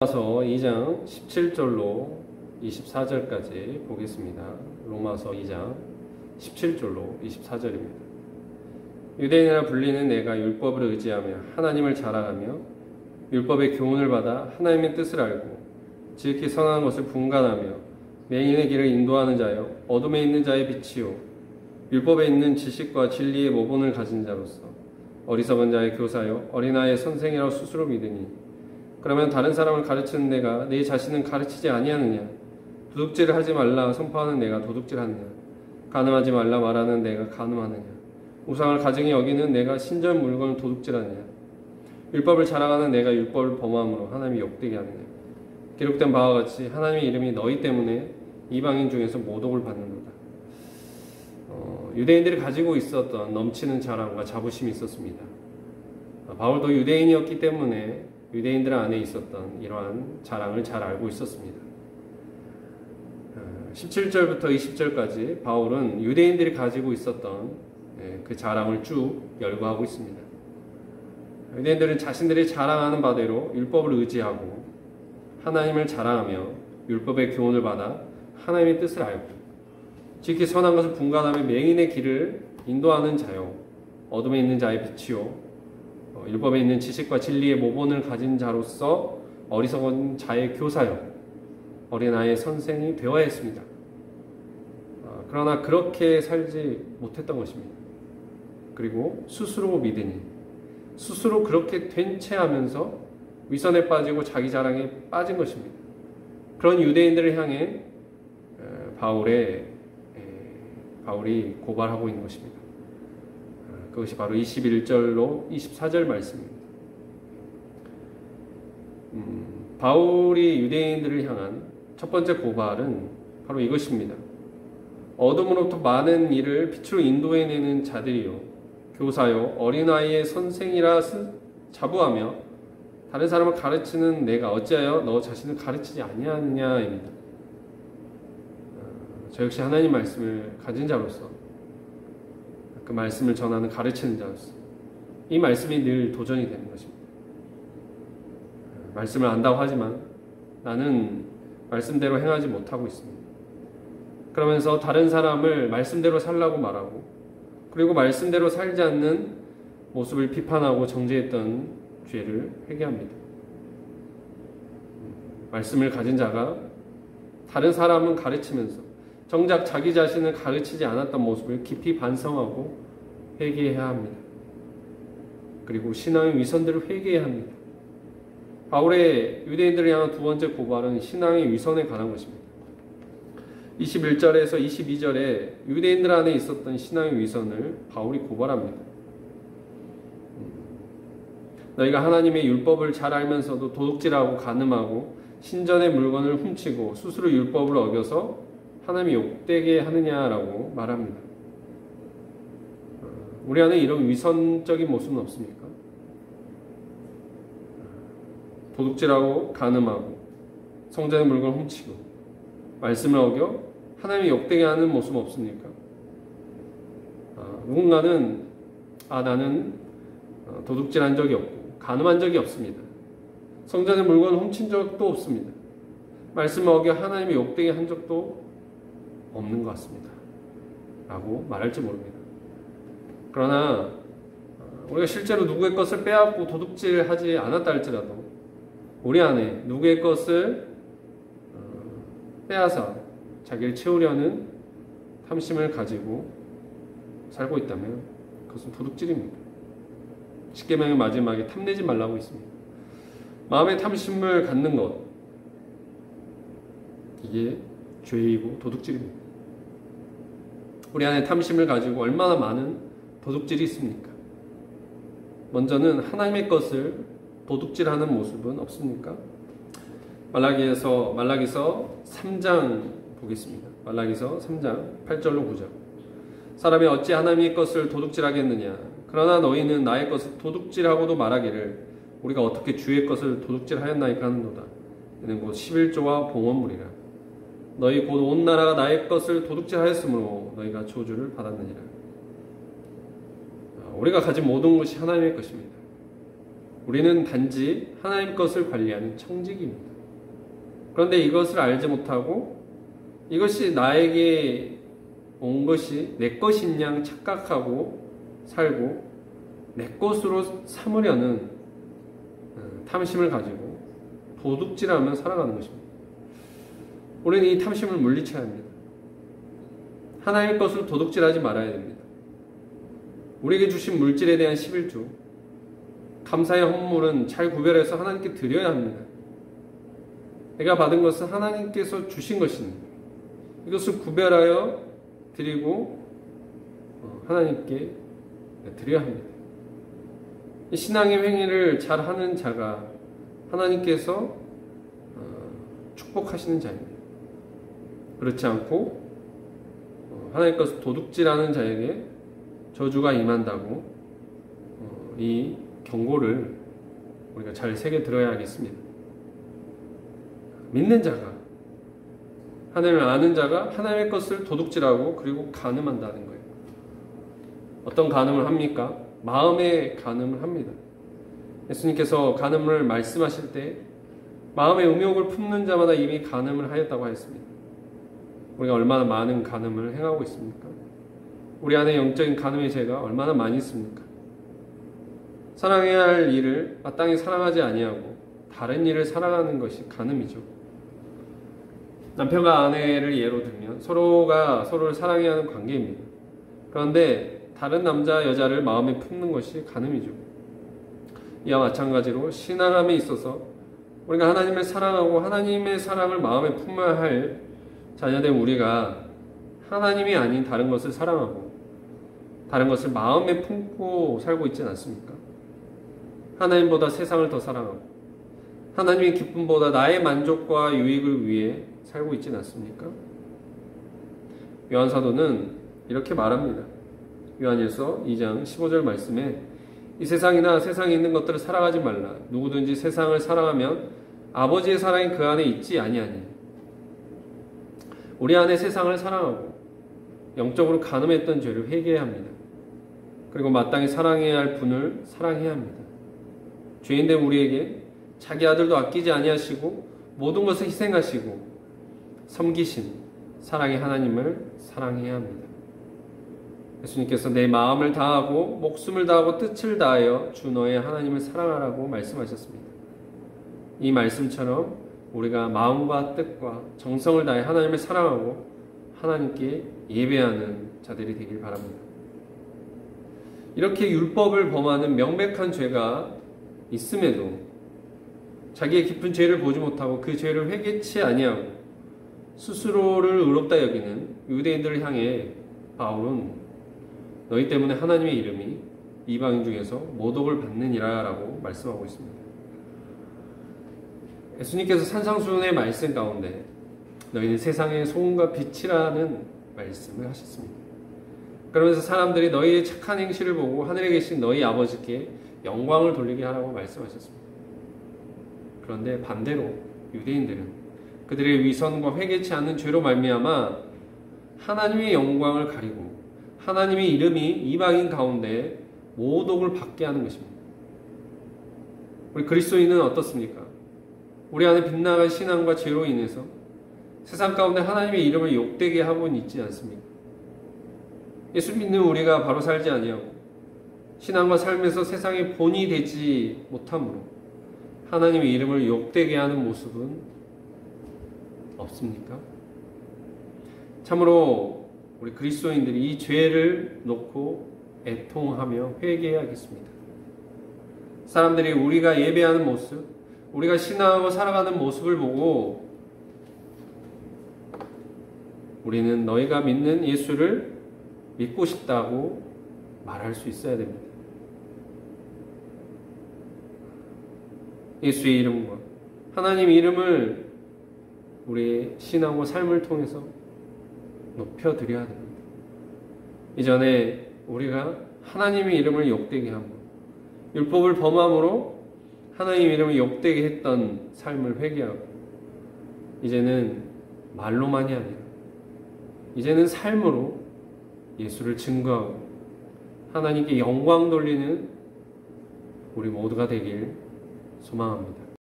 로마서 2장 17절로 24절까지 보겠습니다. 로마서 2장 17절로 24절입니다. 유대인이라 불리는 내가 율법을 의지하며 하나님을 자랑하며 율법의 교훈을 받아 하나님의 뜻을 알고 지극히 선한 것을 분간하며 맹인의 길을 인도하는 자여 어둠에 있는 자의 빛이요 율법에 있는 지식과 진리의 모본을 가진 자로서 어리석은 자의 교사요 어린아이의 선생이라고 스스로 믿으니 그러면 다른 사람을 가르치는 내가 네 자신은 가르치지 아니하느냐? 도둑질을 하지 말라 선포하는 내가 도둑질하느냐? 간음하지 말라 말하는 내가 간음하느냐? 우상을 가증히 여기는 내가 신전 물건을 도둑질하느냐? 율법을 자랑하는 내가 율법을 범함으로 하나님이 욕되게 하느냐? 기록된 바와 같이 하나님의 이름이 너희 때문에 이방인 중에서 모독을 받는도다. 유대인들이 가지고 있었던 넘치는 자랑과 자부심이 있었습니다. 바울도 유대인이었기 때문에 유대인들 안에 있었던 이러한 자랑을 잘 알고 있었습니다. 17절부터 20절까지 바울은 유대인들이 가지고 있었던 그 자랑을 쭉 열거하고 있습니다. 유대인들은 자신들이 자랑하는 바대로 율법을 의지하고 하나님을 자랑하며 율법의 교훈을 받아 하나님의 뜻을 알고 지극히 선한 것을 분간하며 맹인의 길을 인도하는 자요 어둠에 있는 자의 빛이요 율법에 있는 지식과 진리의 모본을 가진 자로서 어리석은 자의 교사요 어린아이의 선생이 되어야 했습니다. 그러나 그렇게 살지 못했던 것입니다. 그리고 스스로 믿으니 스스로 그렇게 된 채 하면서 위선에 빠지고 자기 자랑에 빠진 것입니다. 그런 유대인들을 향해 바울이 고발하고 있는 것입니다. 그것이 바로 21절로 24절 말씀입니다. 바울이 유대인들을 향한 첫 번째 고발은 바로 이것입니다. 어둠으로부터 많은 일을 빛으로 인도해내는 자들이요 교사요 어린아이의 선생이라 자부하며 다른 사람을 가르치는 내가 어찌하여 너 자신을 가르치지 아니하느냐입니다. 저 역시 하나님 말씀을 가진 자로서 그 말씀을 전하는 가르치는 자로서 이 말씀이 늘 도전이 되는 것입니다. 말씀을 안다고 하지만 나는 말씀대로 행하지 못하고 있습니다. 그러면서 다른 사람을 말씀대로 살라고 말하고 그리고 말씀대로 살지 않는 모습을 비판하고 정죄했던 죄를 회개합니다. 말씀을 가진 자가 다른 사람은 가르치면서 정작 자기 자신을 가르치지 않았던 모습을 깊이 반성하고 회개해야 합니다. 그리고 신앙의 위선들을 회개해야 합니다. 바울의 유대인들을 향한 두 번째 고발은 신앙의 위선에 관한 것입니다. 21절에서 22절에 유대인들 안에 있었던 신앙의 위선을 바울이 고발합니다. 너희가 하나님의 율법을 잘 알면서도 도둑질하고 간음하고 신전의 물건을 훔치고 스스로 율법을 어겨서 하나님이 욕되게 하느냐라고 말합니다. 우리 안에 이런 위선적인 모습은 없습니까? 도둑질하고 간음하고 성전의 물건을 훔치고 말씀을 어겨 하나님이 욕되게 하는 모습 없습니까? 누군가는 나는 도둑질한 적이 없고 간음한 적이 없습니다. 성전의 물건을 훔친 적도 없습니다. 말씀을 어겨 하나님이 욕되게 한 적도 없는 것 같습니다. 라고 말할지 모릅니다. 그러나 우리가 실제로 누구의 것을 빼앗고 도둑질하지 않았다 할지라도 우리 안에 누구의 것을 빼앗아 자기를 채우려는 탐심을 가지고 살고 있다면 그것은 도둑질입니다. 십계명의 마지막에 탐내지 말라고 있습니다. 마음의 탐심을 갖는 것 이게 죄이고 도둑질입니다. 우리 안에 탐심을 가지고 얼마나 많은 도둑질이 있습니까? 먼저는 하나님의 것을 도둑질하는 모습은 없습니까? 말라기서 3장 보겠습니다. 말라기서 3장 8절로 9절 사람이 어찌 하나님의 것을 도둑질하겠느냐 그러나 너희는 나의 것을 도둑질하고도 말하기를 우리가 어떻게 주의 것을 도둑질하였나이까 하는도다. 이는 곧 11조와 봉헌물이라. 너희 곧 온 나라가 나의 것을 도둑질하였으므로 너희가 저주를 받았느니라. 우리가 가진 모든 것이 하나님의 것입니다. 우리는 단지 하나님 것을 관리하는 청직입니다. 그런데 이것을 알지 못하고 이것이 나에게 온 것이 내 것인 양 착각하고 살고 내 것으로 삼으려는 탐심을 가지고 도둑질하며 살아가는 것입니다. 우리는 이 탐심을 물리쳐야 합니다. 하나님의 것을 도둑질하지 말아야 됩니다. 우리에게 주신 물질에 대한 11조, 감사의 헌물은 잘 구별해서 하나님께 드려야 합니다. 내가 받은 것은 하나님께서 주신 것입니다. 이것을 구별하여 드리고 하나님께 드려야 합니다. 이 신앙의 행위를 잘하는 자가 하나님께서 축복하시는 자입니다. 그렇지 않고 하나님 것을 도둑질하는 자에게 저주가 임한다고 이 경고를 우리가 잘 새겨 들어야겠습니다. 믿는 자가, 하나님을 아는 자가 하나님의 것을 도둑질하고 그리고 간음한다는 거예요. 어떤 간음을 합니까? 마음의 간음을 합니다. 예수님께서 간음을 말씀하실 때 마음의 음욕을 품는 자마다 이미 간음을 하였다고 하였습니다. 우리가 얼마나 많은 간음을 행하고 있습니까? 우리 안에 영적인 간음의 죄가 얼마나 많이 있습니까? 사랑해야 할 일을 마땅히 사랑하지 아니하고 다른 일을 사랑하는 것이 간음이죠. 남편과 아내를 예로 들면 서로가 서로를 사랑해야 하는 관계입니다. 그런데 다른 남자, 여자를 마음에 품는 것이 간음이죠. 이와 마찬가지로 신앙함에 있어서 우리가 하나님을 사랑하고 하나님의 사랑을 마음에 품어야 할 자녀된 우리가 하나님이 아닌 다른 것을 사랑하고 다른 것을 마음에 품고 살고 있지는 않습니까? 하나님보다 세상을 더 사랑하고 하나님의 기쁨보다 나의 만족과 유익을 위해 살고 있지는 않습니까? 요한사도는 이렇게 말합니다. 요한일서 2장 15절 말씀에 이 세상이나 세상에 있는 것들을 사랑하지 말라. 누구든지 세상을 사랑하면 아버지의 사랑이 그 안에 있지 아니하니. 우리 안에 세상을 사랑하고 영적으로 간음했던 죄를 회개해야 합니다. 그리고 마땅히 사랑해야 할 분을 사랑해야 합니다. 죄인된 우리에게 자기 아들도 아끼지 아니하시고 모든 것을 희생하시고 섬기신 사랑의 하나님을 사랑해야 합니다. 예수님께서 내 마음을 다하고 목숨을 다하고 뜻을 다하여 주 너의 하나님을 사랑하라고 말씀하셨습니다. 이 말씀처럼 우리가 마음과 뜻과 정성을 다해 하나님을 사랑하고 하나님께 예배하는 자들이 되길 바랍니다. 이렇게 율법을 범하는 명백한 죄가 있음에도 자기의 깊은 죄를 보지 못하고 그 죄를 회개치 아니하고 스스로를 의롭다 여기는 유대인들을 향해 바울은 너희 때문에 하나님의 이름이 이방인 중에서 모독을 받느니라 라고 말씀하고 있습니다. 예수님께서 산상수훈의 말씀 가운데 너희는 세상의 소금과 빛이라는 말씀을 하셨습니다. 그러면서 사람들이 너희의 착한 행실을 보고 하늘에 계신 너희 아버지께 영광을 돌리게 하라고 말씀하셨습니다. 그런데 반대로 유대인들은 그들의 위선과 회개치 않는 죄로 말미암아 하나님의 영광을 가리고 하나님의 이름이 이방인 가운데 모독을 받게 하는 것입니다. 우리 그리스도인은 어떻습니까? 우리 안에 빗나간 신앙과 죄로 인해서 세상 가운데 하나님의 이름을 욕되게 하고는 있지 않습니까? 예수 믿는 우리가 바로 살지 아니하고 신앙과 삶에서 세상의 본이 되지 못함으로 하나님의 이름을 욕되게 하는 모습은 없습니까? 참으로 우리 그리스도인들이 이 죄를 놓고 애통하며 회개해야겠습니다. 사람들이 우리가 예배하는 모습, 우리가 신앙하고 살아가는 모습을 보고 우리는 너희가 믿는 예수를 믿고 싶다고 말할 수 있어야 됩니다. 예수의 이름과 하나님의 이름을 우리의 신앙과 삶을 통해서 높여드려야 됩니다. 이전에 우리가 하나님의 이름을 욕되게 하고 율법을 범함으로 하나님의 이름을 욕되게 했던 삶을 회개하고 이제는 말로만이 아니라 이제는 삶으로 예수를 증거하고 하나님께 영광 돌리는 우리 모두가 되길 소망합니다.